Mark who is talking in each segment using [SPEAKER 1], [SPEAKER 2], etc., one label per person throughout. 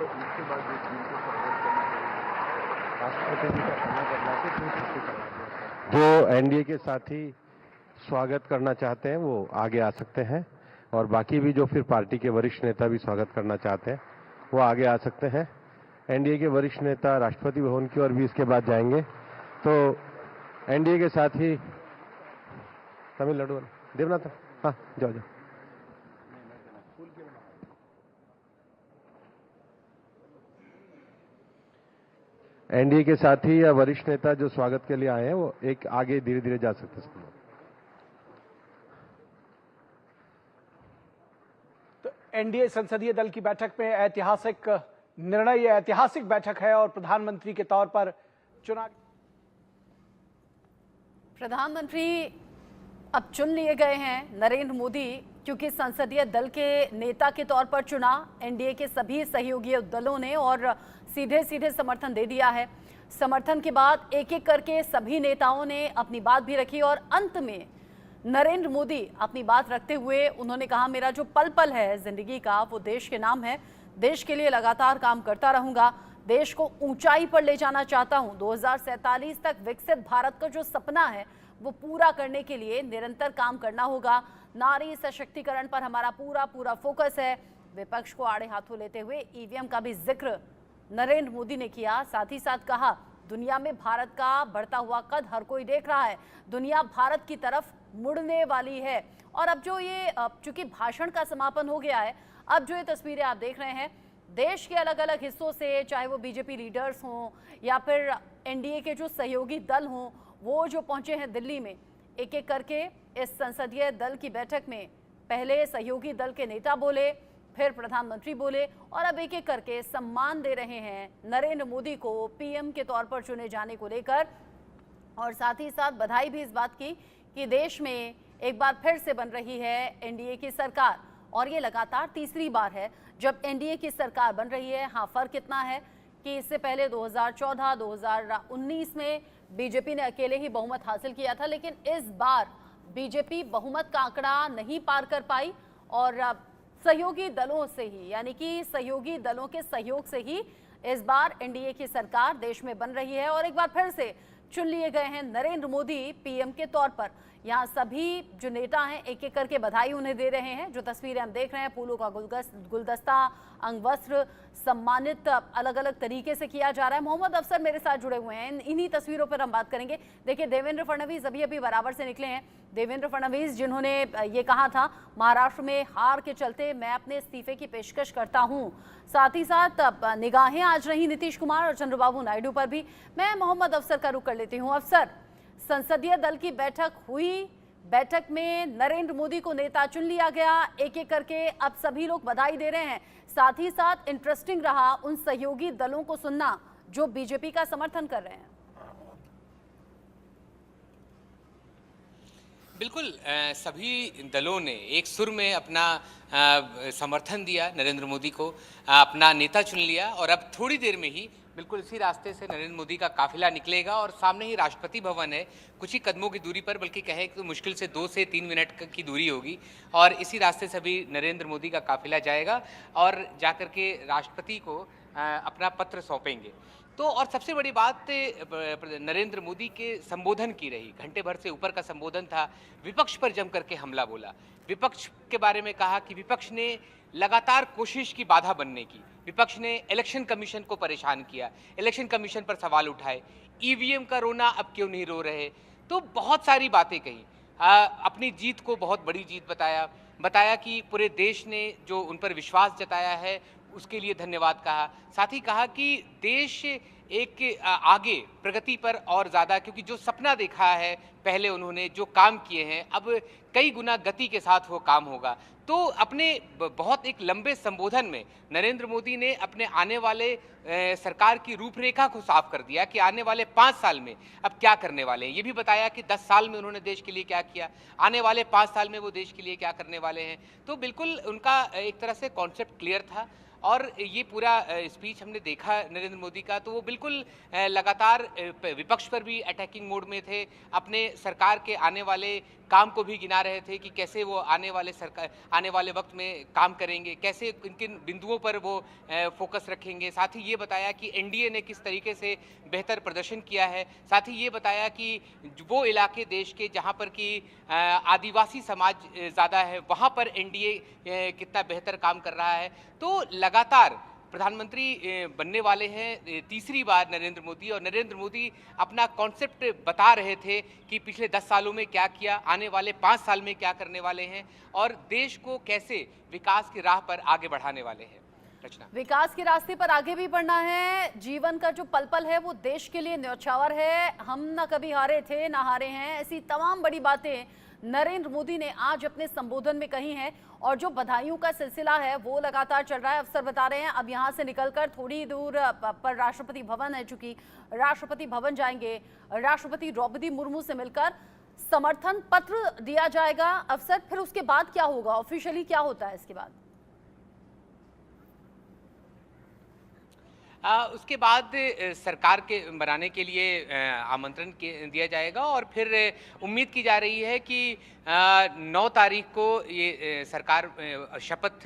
[SPEAKER 1] इसके बाद जो टीम को स्वागत करना चाहिए, राष्ट्रपति जी का समय बदला के क्यों छुट्टी करवा दिया? जो एनडीए के साथी स्वागत करना चाहते हैं वो आगे आ सकते हैं, और बाकी भी जो फिर पार्टी के वरिष्ठ नेता भी स्वागत करना चाहते हैं वो आगे आ सकते हैं। एनडीए के वरिष्ठ नेता राष्ट्रपति भवन की ओर भी इसके बाद जाएंगे, तो एनडीए के साथ ही तमिलनाडु देवनाथ, हाँ जाओ जाओ। एनडीए के साथी या वरिष्ठ नेता जो स्वागत के लिए आए हैं वो एक आगे धीरे धीरे जा सकते हैं।
[SPEAKER 2] तो एनडीए संसदीय दल की बैठक में ऐतिहासिक निर्णय, ये ऐतिहासिक बैठक है और प्रधानमंत्री के तौर पर चुना
[SPEAKER 3] प्रधानमंत्री अब चुन लिए गए हैं नरेंद्र मोदी, क्योंकि संसदीय दल के नेता के तौर पर चुना एनडीए के सभी सहयोगी दलों ने और सीधे सीधे समर्थन दे दिया है। समर्थन के बाद एक एक करके सभी नेताओं ने अपनी बात भी रखी और अंत में नरेंद्र मोदी अपनी बात रखते हुए उन्होंने कहा, मेरा जो पल पल है जिंदगी का वो देश के नाम है, देश के लिए लगातार काम करता रहूंगा, देश को ऊंचाई पर ले जाना चाहता हूं, 2047 तक विकसित भारत का जो सपना है वो पूरा करने के लिए निरंतर काम करना होगा। नारी सशक्तिकरण पर हमारा पूरा फोकस है। विपक्ष को आड़े हाथों लेते हुए ईवीएम का भी जिक्र नरेंद्र मोदी ने किया। साथ ही साथ कहा, दुनिया में भारत का बढ़ता हुआ कद हर कोई देख रहा है, दुनिया भारत की तरफ मुड़ने वाली है। और अब जो ये चूंकि भाषण का समापन हो गया है, अब जो ये तस्वीरें आप देख रहे हैं देश के अलग अलग हिस्सों से, चाहे वो बीजेपी लीडर्स हों या फिर एनडीए के जो सहयोगी दल हों, वो जो पहुंचे हैं दिल्ली में, एक एक करके इस संसदीय दल की बैठक में पहले सहयोगी दल के नेता बोले, फिर प्रधानमंत्री बोले और अब एक एक करके सम्मान दे रहे हैं नरेंद्र मोदी को पीएम के तौर पर चुने जाने को लेकर। और साथ ही साथ बधाई भी इस बात की कि देश में एक बार फिर से बन रही है एनडीए की सरकार, और ये लगातार तीसरी बार है जब एनडीए की सरकार बन रही है। हाँ, फर्क इतना है कि इससे पहले 2014, 2019 में बीजेपी ने अकेले ही बहुमत हासिल किया था, लेकिन इस बार बीजेपी बहुमत का आंकड़ा नहीं पार कर पाई और सहयोगी दलों से ही, यानी कि सहयोगी दलों के सहयोग से ही इस बार एनडीए की सरकार देश में बन रही है और एक बार फिर से चुन लिए गए हैं नरेंद्र मोदी पीएम के तौर पर। यहाँ सभी जो नेता हैं एक एक करके बधाई उन्हें दे रहे हैं। जो तस्वीरें हम देख रहे हैं, फूलों का गुलदस्ता, अंगवस्त्र सम्मानित अलग अलग तरीके से किया जा रहा है। मोहम्मद अफसर मेरे साथ जुड़े हुए हैं, इन्हीं तस्वीरों पर हम बात करेंगे। देखिए, देवेंद्र फडणवीस अभी बराबर से निकले हैं। देवेंद्र फडणवीस जिन्होंने ये कहा था महाराष्ट्र में हार के चलते मैं अपने इस्तीफे की पेशकश करता हूं। साथ ही साथ निगाहें आज रही नीतीश कुमार और चंद्रबाबू नायडू पर भी। मैं मोहम्मद अफसर का रुख कर लेती हूं। अफसर, संसदीय दल की बैठक हुई, बैठक में नरेंद्र मोदी को नेता चुन लिया गया, एक एक करके अब सभी लोग बधाई दे रहे हैं। साथ ही साथ इंटरेस्टिंग रहा उन सहयोगी दलों को सुनना जो बीजेपी का समर्थन कर रहे हैं।
[SPEAKER 4] बिल्कुल, सभी दलों ने एक सुर में अपना समर्थन दिया, नरेंद्र मोदी को अपना नेता चुन लिया और अब थोड़ी देर में ही बिल्कुल इसी रास्ते से नरेंद्र मोदी का काफिला निकलेगा और सामने ही राष्ट्रपति भवन है, कुछ ही कदमों की दूरी पर, बल्कि कहे तो मुश्किल से 2 से 3 मिनट की दूरी होगी और इसी रास्ते से अभी नरेंद्र मोदी का काफिला जाएगा और जाकर के राष्ट्रपति को अपना पत्र सौंपेंगे। तो और सबसे बड़ी बात नरेंद्र मोदी के संबोधन की रही, घंटे भर से ऊपर का संबोधन था। विपक्ष पर जम करके हमला बोला, विपक्ष के बारे में कहा कि विपक्ष ने लगातार कोशिश की बाधा बनने की, विपक्ष ने इलेक्शन कमीशन को परेशान किया, इलेक्शन कमीशन पर सवाल उठाए, ईवीएम का रोना अब क्यों नहीं रो रहे, तो बहुत सारी बातें कही। अपनी जीत को बहुत बड़ी जीत बताया कि पूरे देश ने जो उन पर विश्वास जताया है उसके लिए धन्यवाद कहा। साथ ही कहा कि देश एक आगे प्रगति पर और ज़्यादा, क्योंकि जो सपना देखा है पहले उन्होंने, जो काम किए हैं, अब कई गुना गति के साथ वो काम होगा। तो अपने बहुत एक लंबे संबोधन में नरेंद्र मोदी ने अपने आने वाले सरकार की रूपरेखा को साफ कर दिया कि आने वाले 5 साल में अब क्या करने वाले हैं। ये भी बताया कि 10 साल में उन्होंने देश के लिए क्या किया, आने वाले 5 साल में वो देश के लिए क्या करने वाले हैं। तो बिल्कुल उनका एक तरह से कॉन्सेप्ट क्लियर था और ये पूरा स्पीच हमने देखा नरेंद्र मोदी का, तो वो बिल्कुल लगातार विपक्ष पर भी अटैकिंग मोड में थे, अपने सरकार के आने वाले काम को भी गिना रहे थे कि कैसे वो आने वाले वक्त में काम करेंगे, कैसे किन किन बिंदुओं पर वो फोकस रखेंगे। साथ ही ये बताया कि एनडीए ने किस तरीके से बेहतर प्रदर्शन किया है। साथ ही ये बताया कि वो इलाके देश के जहाँ पर कि आदिवासी समाज ज़्यादा है, वहाँ पर एनडीए कितना बेहतर काम कर रहा है। तो लगातार प्रधानमंत्री बनने वाले हैं तीसरी बार नरेंद्र मोदी, और नरेंद्र मोदी अपना कॉन्सेप्ट बता रहे थे कि पिछले 10 सालों में क्या किया, आने वाले 5 साल में क्या करने वाले हैं और देश को कैसे विकास की राह पर आगे बढ़ाने वाले हैं। रचना,
[SPEAKER 3] विकास के रास्ते पर आगे भी बढ़ना है। जीवन का जो पल पल है वो देश के लिए न्यौछावर है। हम ना कभी हारे थे ना हारे हैं, ऐसी तमाम बड़ी बातें नरेंद्र मोदी ने आज अपने संबोधन में कही हैं। और जो बधाइयों का सिलसिला है वो लगातार चल रहा है। अफसर बता रहे हैं अब यहाँ से निकलकर थोड़ी दूर पर राष्ट्रपति भवन है, चूंकि राष्ट्रपति भवन जाएंगे, राष्ट्रपति द्रौपदी मुर्मू से मिलकर समर्थन पत्र दिया जाएगा। अफसर, फिर उसके बाद क्या होगा, ऑफिशियली क्या होता है इसके बाद?
[SPEAKER 4] उसके बाद सरकार के बनाने के लिए आमंत्रण दिया जाएगा और फिर उम्मीद की जा रही है कि 9 तारीख को ये सरकार शपथ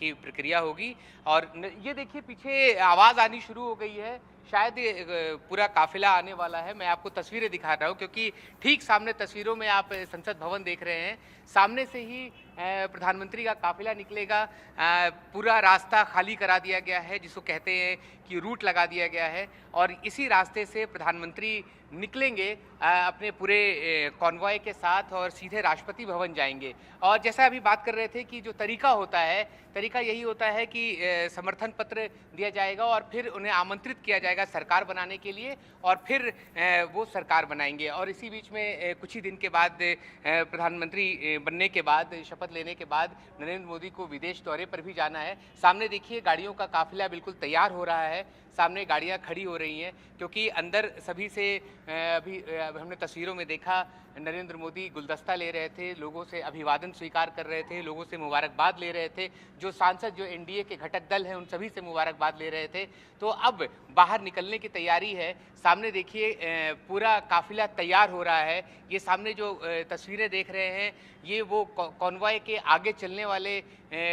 [SPEAKER 4] की प्रक्रिया होगी। और ये देखिए पीछे आवाज़ आनी शुरू हो गई है, शायद पूरा काफिला आने वाला है। मैं आपको तस्वीरें दिखा रहा हूँ क्योंकि ठीक सामने तस्वीरों में आप संसद भवन देख रहे हैं। सामने से ही प्रधानमंत्री का काफिला निकलेगा। पूरा रास्ता खाली करा दिया गया है, जिसको कहते हैं कि रूट लगा दिया गया है, और इसी रास्ते से प्रधानमंत्री निकलेंगे अपने पूरे कॉन्वॉय के साथ और सीधे राष्ट्रपति भवन जाएंगे। और जैसा अभी बात कर रहे थे कि जो तरीका होता है, तरीका यही होता है कि समर्थन पत्र दिया जाएगा और फिर उन्हें आमंत्रित किया जाएगा सरकार बनाने के लिए, और फिर वो सरकार बनाएंगे। और इसी बीच में कुछ ही दिन के बाद प्रधानमंत्री बनने के बाद, शपथ लेने के बाद नरेंद्र मोदी को विदेश दौरे पर भी जाना है। सामने देखिए गाड़ियों का काफिला बिल्कुल तैयार हो रहा है, सामने गाड़ियां खड़ी हो रही हैं क्योंकि अंदर सभी से अभी हमने तस्वीरों में देखा नरेंद्र मोदी गुलदस्ता ले रहे थे, लोगों से अभिवादन स्वीकार कर रहे थे, लोगों से मुबारकबाद ले रहे थे। जो सांसद, जो एनडीए के घटक दल हैं, उन सभी से मुबारकबाद ले रहे थे। तो अब बाहर निकलने की तैयारी है। सामने देखिए पूरा काफिला तैयार हो रहा है। ये सामने जो तस्वीरें देख रहे हैं, ये वो कॉन्वॉय के आगे चलने वाले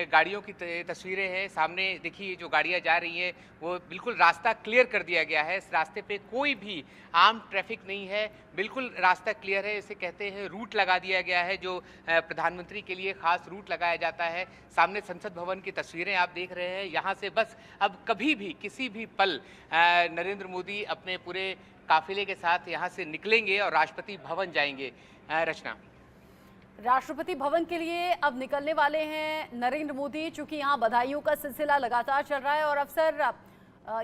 [SPEAKER 4] गाड़ियों की तस्वीरें हैं। सामने देखिए जो गाड़ियां जा रही हैं वो बिल्कुल रास्ता क्लियर कर दिया गया है। इस रास्ते पे कोई भी आम ट्रैफिक नहीं है, बिल्कुल रास्ता क्लियर है। इसे कहते हैं रूट लगा दिया गया है, जो प्रधानमंत्री के लिए खास रूट लगाया जाता है। सामने संसद भवन की तस्वीरें आप देख रहे हैं। यहाँ से बस अब कभी भी किसी भी पल नरेंद्र मोदी अपने पूरे काफिले के साथ यहाँ से निकलेंगे और राष्ट्रपति भवन जाएंगे। रचना,
[SPEAKER 3] राष्ट्रपति भवन के लिए अब निकलने वाले हैं नरेंद्र मोदी, चूंकि यहाँ बधाइयों का सिलसिला लगातार चल रहा है। और अफसर,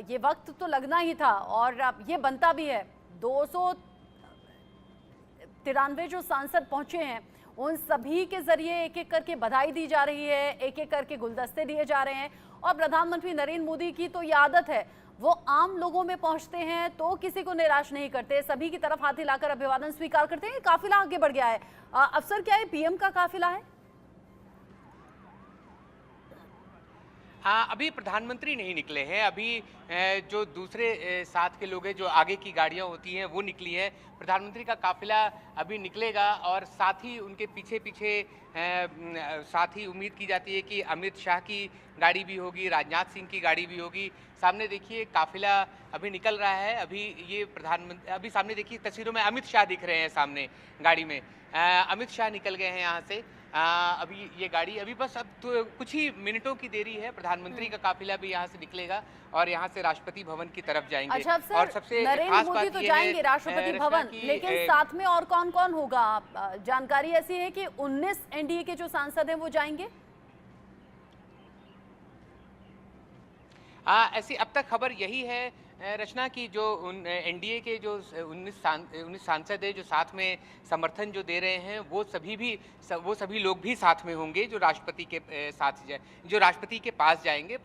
[SPEAKER 3] ये वक्त तो लगना ही था और ये बनता भी है। 293 जो सांसद पहुंचे हैं उन सभी के जरिए एक एक करके बधाई दी जा रही है, एक एक करके गुलदस्ते दिए जा रहे हैं। और प्रधानमंत्री नरेंद्र मोदी की तो ये आदत है, वो आम लोगों में पहुंचते हैं तो किसी को निराश नहीं करते, सभी की तरफ हाथ हिलाकर अभिवादन स्वीकार करते हैं। काफिला आगे बढ़ गया है। अफसर, क्या ये पीएम का काफिला है?
[SPEAKER 4] हाँ, अभी प्रधानमंत्री नहीं निकले हैं। अभी जो दूसरे साथ के लोग हैं, जो आगे की गाड़ियां होती हैं, वो निकली हैं। प्रधानमंत्री का काफिला अभी निकलेगा और साथ ही उनके पीछे पीछे साथ ही उम्मीद की जाती है कि अमित शाह की गाड़ी भी होगी, राजनाथ सिंह की गाड़ी भी होगी। सामने देखिए काफिला अभी निकल रहा है। अभी ये प्रधानमंत्री, अभी सामने देखिए तस्वीरों में अमित शाह दिख रहे हैं सामने गाड़ी में। अमित शाह निकल गए हैं यहाँ से। अभी ये गाड़ी अभी बस अब तो कुछ ही मिनटों की देरी है, प्रधानमंत्री का काफिला भी यहाँ से निकलेगा और यहाँ से राष्ट्रपति भवन की तरफ जाएंगे।
[SPEAKER 3] अच्छा अफसर,
[SPEAKER 4] और सबसे
[SPEAKER 3] नरेंद्र मोदी तो जाएंगे राष्ट्रपति भवन, लेकिन साथ में और कौन कौन होगा? जानकारी ऐसी है कि 19 एनडीए के जो सांसद हैं वो जाएंगे।
[SPEAKER 4] ऐसी अब तक खबर यही है रचना की जो एनडीए के जो 19 सांसद हैं जो साथ में समर्थन जो दे रहे हैं, वो सभी लोग भी साथ में होंगे जो राष्ट्रपति के पास जाएंगे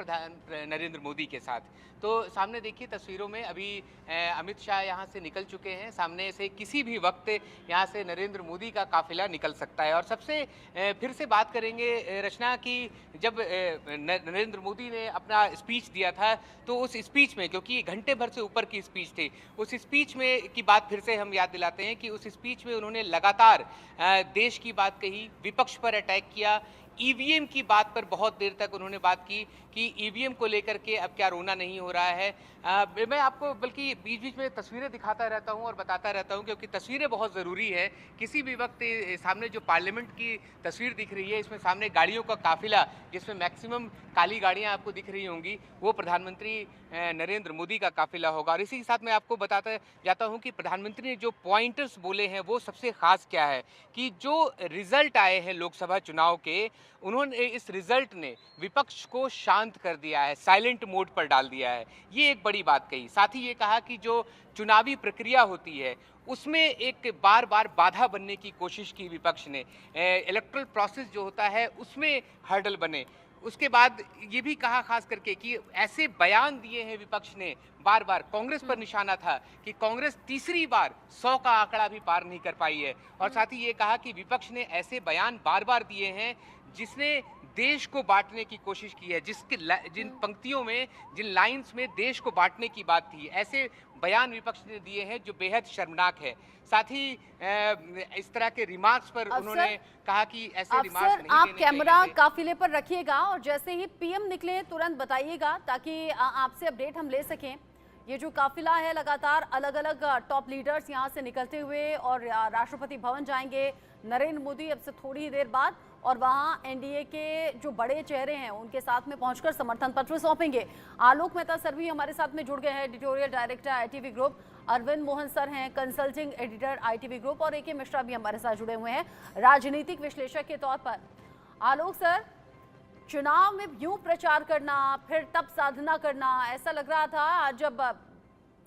[SPEAKER 4] नरेंद्र मोदी के साथ। तो सामने देखिए तस्वीरों में अभी अमित शाह यहाँ से निकल चुके हैं। सामने से किसी भी वक्त यहाँ से नरेंद्र मोदी का काफिला निकल सकता है। और सबसे फिर से बात करेंगे रचना की, जब नरेंद्र मोदी ने अपना स्पीच दिया था तो उस स्पीच में, क्योंकि घंटे घंटे भर से ऊपर की स्पीच थी। उस स्पीच में की बात फिर से हम याद दिलाते हैं कि उस स्पीच में उन्होंने लगातार देश की बात कही, विपक्ष पर अटैक किया, ईवीएम की बात पर बहुत देर तक उन्होंने बात की कि ईवीएम को लेकर के अब क्या रोना नहीं हो रहा है। मैं आपको बल्कि बीच बीच में तस्वीरें दिखाता रहता हूं और बताता रहता हूं, क्योंकि तस्वीरें बहुत ज़रूरी है। किसी भी वक्त सामने जो पार्लियामेंट की तस्वीर दिख रही है, इसमें सामने गाड़ियों का काफिला, जिसमें मैक्सिमम काली गाड़ियां आपको दिख रही होंगी, वो प्रधानमंत्री नरेंद्र मोदी का काफिला होगा। और इसी के साथ मैं आपको बताता जाता हूं कि प्रधानमंत्री ने जो पॉइंटर्स बोले हैं वो सबसे खास क्या है कि जो रिजल्ट आए हैं लोकसभा चुनाव के, उन्होंने इस रिजल्ट ने विपक्ष को शांत कर दिया है, साइलेंट मोड पर डाल दिया है। ये एक बड़ी बात कही। साथ ही ये कहा कि जो चुनावी प्रक्रिया होती है उसमें एक बार बार बाधा बनने की कोशिश की विपक्ष ने, इलेक्टोरल प्रोसेस जो होता है उसमें हर्डल बने। उसके बाद ये भी कहा खास करके कि ऐसे बयान दिए हैं विपक्ष ने बार बार, कांग्रेस पर निशाना था कि कांग्रेस तीसरी बार 100 का आंकड़ा भी पार नहीं कर पाई है। और साथ ही ये कहा कि विपक्ष ने ऐसे बयान बार बार दिए हैं जिसने देश को बांटने की कोशिश की है, जिन पंक्तियों में, जिन लाइंस में देश को बांटने की बात थी, ऐसे बयान विपक्ष ने दिए हैं जो बेहद शर्मनाक है। साथ ही इस तरह के रिमार्क्स पर उन्होंने कहा कि ऐसे रिमार्क्स नहीं
[SPEAKER 3] आप
[SPEAKER 4] देने
[SPEAKER 3] कैमरा
[SPEAKER 4] चाहिए।
[SPEAKER 3] काफिले पर रखिएगा और जैसे ही पीएम निकले तुरंत बताइएगा ताकि आपसे अपडेट हम ले सकें। ये जो काफिला है लगातार अलग अलग टॉप लीडर्स यहाँ से निकलते हुए और राष्ट्रपति भवन जाएंगे नरेंद्र मोदी अब से थोड़ी ही देर बाद, और वहाँ एनडीए के जो बड़े चेहरे हैं उनके साथ में पहुंचकर समर्थन पत्र सौंपेंगे। आलोक मेहता सर भी हमारे साथ में जुड़ गए हैं, editorial director ITV group. Arvind Mohan sir हैं, कंसल्टिंग एडिटर आईटीवी ग्रुप, और एके मिश्रा भी हमारे साथ जुड़े हुए हैं राजनीतिक विश्लेषक के तौर पर। आलोक सर, चुनाव में यूं प्रचार करना फिर तब साधना करना, ऐसा लग रहा था आज जब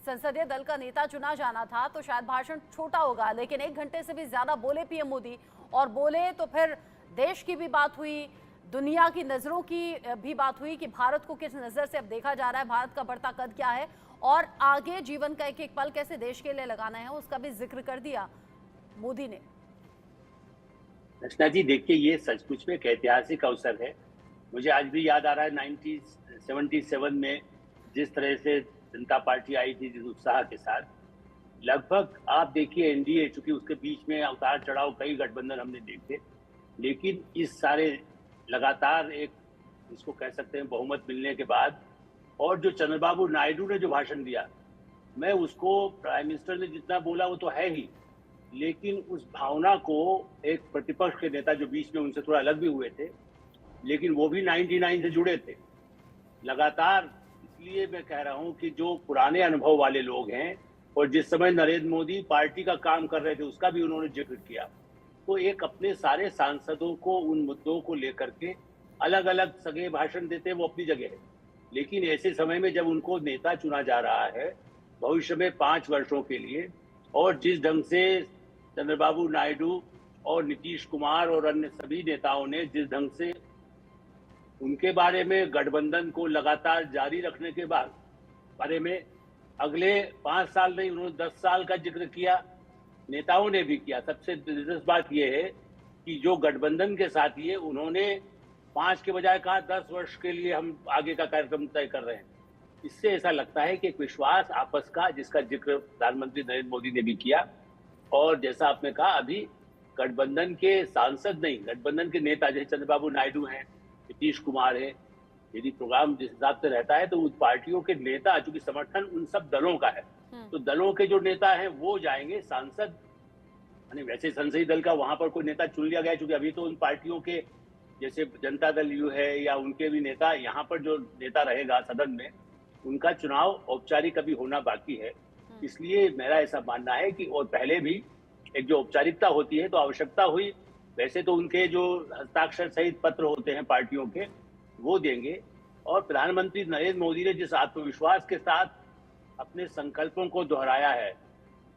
[SPEAKER 3] संसदीय दल का नेता चुना जाना था तो शायद भाषण छोटा होगा, लेकिन 1 घंटे से भी ज्यादा बोले पीएम मोदी, और बोले तो फिर देश की भी बात हुई, दुनिया की नजरों की भी बात हुई कि भारत को किस नजर से अब देखा जा रहा है, भारत का बढ़ता कद क्या है और आगे जीवन का एक एक पल कैसे देश के लिए लगाना है, उसका भी जिक्र कर दिया मोदी ने।
[SPEAKER 5] रचना जी, देखिए ये सचमुच में एक ऐतिहासिक अवसर है। मुझे आज भी याद आ रहा है 1977 में जिस तरह से जनता पार्टी आई थी, जिस उत्साह के साथ। लगभग आप देखिए एनडीए, चूंकि उसके बीच में उतार चढ़ाव कई गठबंधन हमने देखे, लेकिन इस सारे लगातार एक इसको कह सकते हैं बहुमत मिलने के बाद, और जो चंद्रबाबू नायडू ने जो भाषण दिया, मैं उसको प्राइम मिनिस्टर ने जितना बोला वो तो है ही, लेकिन उस भावना को एक प्रतिपक्ष के नेता जो बीच में उनसे थोड़ा अलग भी हुए थे, लेकिन वो भी 99 से जुड़े थे लगातार। इसलिए मैं कह रहा हूं कि जो पुराने अनुभव वाले लोग हैं और जिस समय नरेंद्र मोदी पार्टी का काम कर रहे थे उसका भी उन्होंने जिक्र किया, तो एक अपने सारे सांसदों को उन मुद्दों को लेकर के अलग अलग सगे भाषण देते हैं, वो अपनी जगह है। लेकिन ऐसे समय में जब उनको नेता चुना जा रहा है भविष्य में 5 वर्षों के लिए, और जिस ढंग से चंद्रबाबू नायडू और नीतीश कुमार और अन्य सभी नेताओं ने जिस ढंग से उनके बारे में गठबंधन को लगातार जारी रखने के बारे में अगले 5 साल नहीं, उन्होंने 10 साल का जिक्र किया, नेताओं ने भी किया। सबसे दिलचस्प बात यह है कि जो गठबंधन के साथी है उन्होंने 5 के बजाय कहा 10 वर्ष के लिए हम आगे का कार्यक्रम तय कर रहे हैं। इससे ऐसा लगता है कि एक विश्वास आपस का, जिसका जिक्र प्रधानमंत्री नरेंद्र मोदी ने भी किया, और जैसा आपने कहा अभी गठबंधन के सांसद नहीं, गठबंधन के नेता जैसे चंद्रबाबू नायडू हैं, नीतीश कुमार है, यदि प्रोग्राम जिस हिसाब से रहता है तो उन पार्टियों के नेता, चूंकि समर्थन उन सब दलों का है, तो दलों के जो नेता हैं वो जाएंगे सांसद, यानी वैसे संसदीय दल का वहां पर कोई नेता चुन लिया गया, क्योंकि अभी तो उन पार्टियों के जैसे जनता दल यू है या उनके भी नेता, यहाँ पर जो नेता रहेगा सदन में उनका चुनाव औपचारिक अभी होना बाकी है। इसलिए मेरा ऐसा मानना है कि और पहले भी एक जो औपचारिकता होती है तो आवश्यकता हुई, वैसे तो उनके जो हस्ताक्षर सहित पत्र होते हैं पार्टियों के वो देंगे। और प्रधानमंत्री नरेंद्र मोदी ने जिस आत्मविश्वास के साथ अपने संकल्पों को दोहराया है,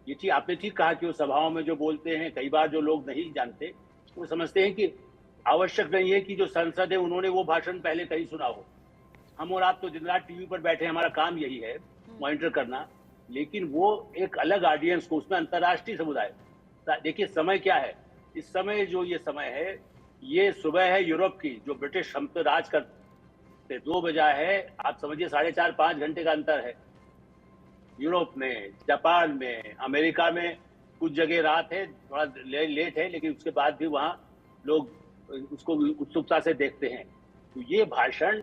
[SPEAKER 5] ये ठीक आपने ठीक कहा कि वो सभाओं में जो बोलते हैं, कई बार जो लोग नहीं जानते वो समझते हैं कि आवश्यक नहीं है कि जो संसद है उन्होंने वो भाषण पहले कहीं सुना हो। हम और आप तो दिन रात टीवी पर बैठे, हमारा काम यही है मॉनिटर करना, लेकिन वो एक अलग ऑडियंस को, उसमें अंतर्राष्ट्रीय समुदाय, देखिए समय क्या है इस समय, जो ये समय है ये सुबह है यूरोप की, जो ब्रिटिश हम पे राज करते 2 बजा है, आप समझिए 4.5-5 घंटे का अंतर है। यूरोप में, जापान में, अमेरिका में कुछ जगह रात है, थोड़ा लेट है, लेकिन उसके बाद भी वहाँ लोग उसको उत्सुकता से देखते हैं। तो ये भाषण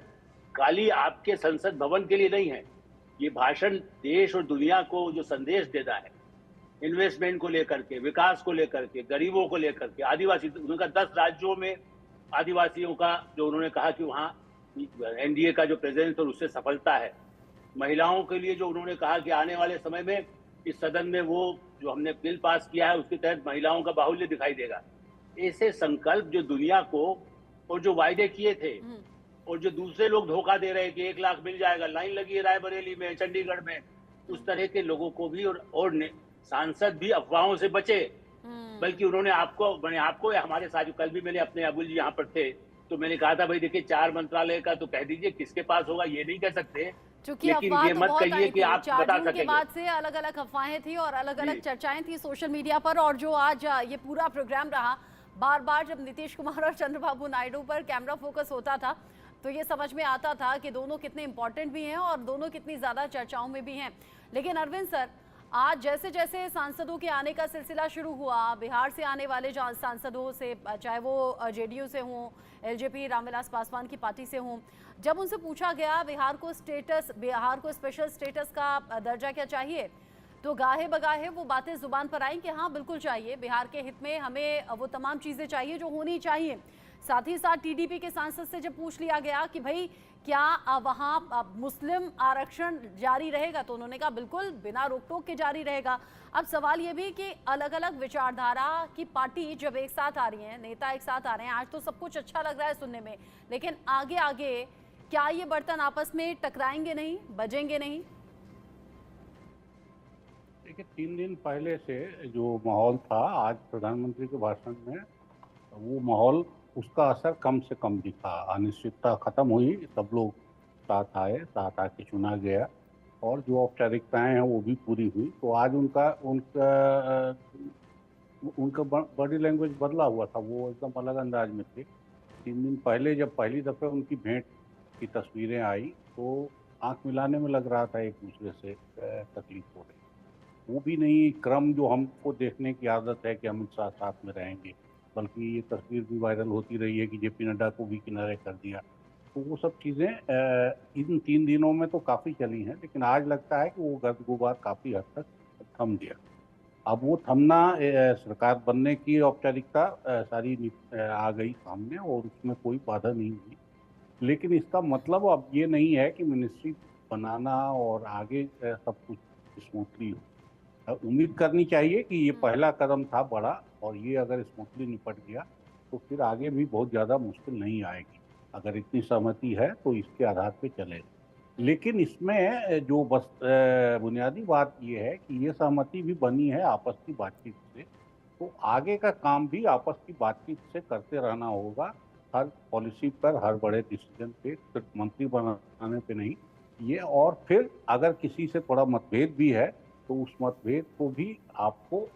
[SPEAKER 5] खाली आपके संसद भवन के लिए नहीं है, ये भाषण देश और दुनिया को जो संदेश देना है, इन्वेस्टमेंट को लेकर के, विकास को लेकर के, गरीबों को लेकर के, आदिवासी, उनका 10 राज्यों में आदिवासियों का जो उन्होंने कहा कि वहाँ एनडीए का जो प्रेजेंस और उससे सफलता है, महिलाओं के लिए जो उन्होंने कहा कि आने वाले समय में इस सदन में वो जो हमने बिल पास किया है उसके तहत महिलाओं का बाहुल्य दिखाई देगा। ऐसे संकल्प जो दुनिया को और जो वायदे किए थे और जो दूसरे लोग धोखा दे रहे हैं कि 1 लाख मिल जाएगा, लाइन लगी है रायबरेली में, चंडीगढ़ में, उस तरह के लोगों को भी और सांसद भी अफवाहों से बचे। बल्कि उन्होंने आपको हमारे साथ, कल भी मैंने अपने अबुल जी यहाँ पर थे तो मैंने कहा था भाई देखिए 4 मंत्रालय का तो कह दीजिए, किसके पास होगा ये नहीं कह सकते,
[SPEAKER 3] चूंकि
[SPEAKER 5] लेकिन
[SPEAKER 3] अफवाह
[SPEAKER 5] ये
[SPEAKER 3] तो
[SPEAKER 5] मत
[SPEAKER 3] बहुत
[SPEAKER 5] कहिए
[SPEAKER 3] आई
[SPEAKER 5] कि
[SPEAKER 3] थी,
[SPEAKER 5] आप
[SPEAKER 3] 4
[SPEAKER 5] बता
[SPEAKER 3] जून के
[SPEAKER 5] सकेंगे।
[SPEAKER 3] बाद से अलग अलग अफवाहें थी और अलग अलग
[SPEAKER 5] जी।
[SPEAKER 3] चर्चाएं थी सोशल मीडिया पर। और जो आज ये पूरा प्रोग्राम रहा, बार बार जब नीतीश कुमार और चंद्रबाबू नायडू पर कैमरा फोकस होता था तो ये समझ में आता था कि दोनों कितने इंपॉर्टेंट भी हैं और दोनों कितनी ज्यादा चर्चाओं में भी हैं। लेकिन अरविंद सर, आज जैसे जैसे सांसदों के आने का सिलसिला शुरू हुआ, बिहार से आने वाले सांसदों से, चाहे वो जेडीयू से हों, एलजेपी रामविलास पासवान की पार्टी से हों, जब उनसे पूछा गया बिहार को स्पेशल स्टेटस का दर्जा क्या चाहिए, तो गाहे बगाहे वो बातें जुबान पर आई कि हाँ बिल्कुल चाहिए, बिहार के हित में हमें वो तमाम चीजें चाहिए जो होनी चाहिए। साथ ही साथ टीडीपी के सांसद से जब पूछ लिया गया कि भाई क्या वहाँ मुस्लिम आरक्षण जारी रहेगा, तो उन्होंने कहा बिल्कुल बिना रोक टोक के जारी रहेगा। अब सवाल ये भी कि अलग अलग विचारधारा की पार्टी जब एक साथ आ रही है, नेता एक साथ आ रहे हैं, आज तो सब कुछ अच्छा लग रहा है सुनने में, लेकिन आगे आगे क्या ये बर्तन आपस में टकराएंगे नहीं, बजेंगे नहीं?
[SPEAKER 6] देखिए 3 दिन पहले से जो माहौल था, आज प्रधानमंत्री के भाषण में वो माहौल, उसका असर कम से कम दिखा। अनिश्चितता खत्म हुई, सब लोग साथ आए, साथ आके चुना गया और जो औपचारिकताएं हैं वो भी पूरी हुई। तो आज उनका बॉडी लैंग्वेज बदला हुआ था, वो एकदम अलग अंदाज में थे। 3 दिन पहले जब पहली दफे उनकी भेंट की तस्वीरें आई तो आंख मिलाने में लग रहा था, एक दूसरे से तकलीफ हो रही। वो भी नहीं क्रम जो हमको देखने की आदत है कि अमित शाह साथ में रहेंगे, बल्कि ये तस्वीर भी वायरल होती रही है कि जेपी नड्डा को भी किनारे कर दिया। तो वो सब चीज़ें इन 3 दिनों में तो काफ़ी चली हैं, लेकिन आज लगता है कि वो गर्द गुबार काफ़ी हद तक थम गया। अब वो थमना, सरकार बनने की औपचारिकता सारी आ गई सामने और उसमें कोई बाधा नहीं हुई। लेकिन इसका मतलब अब ये नहीं है कि मिनिस्ट्री बनाना और आगे सब कुछ स्मूथली हो। उम्मीद करनी चाहिए कि ये पहला कदम था बड़ा, और ये अगर स्मूथली निपट गया तो फिर आगे भी बहुत ज़्यादा मुश्किल नहीं आएगी। अगर इतनी सहमति है तो इसके आधार पे चलेगा। लेकिन इसमें जो बस बुनियादी बात ये है कि ये सहमति भी बनी है आपस की बातचीत से, तो आगे का काम भी आपस की बातचीत से करते रहना होगा। हर पॉलिसी पर, हर बड़े डिसीजन पे, सिर्फ मंत्री बनाने पे नहीं ये। और फिर अगर किसी से थोड़ा मतभेद भी है तो उस मतभेद को भी आपको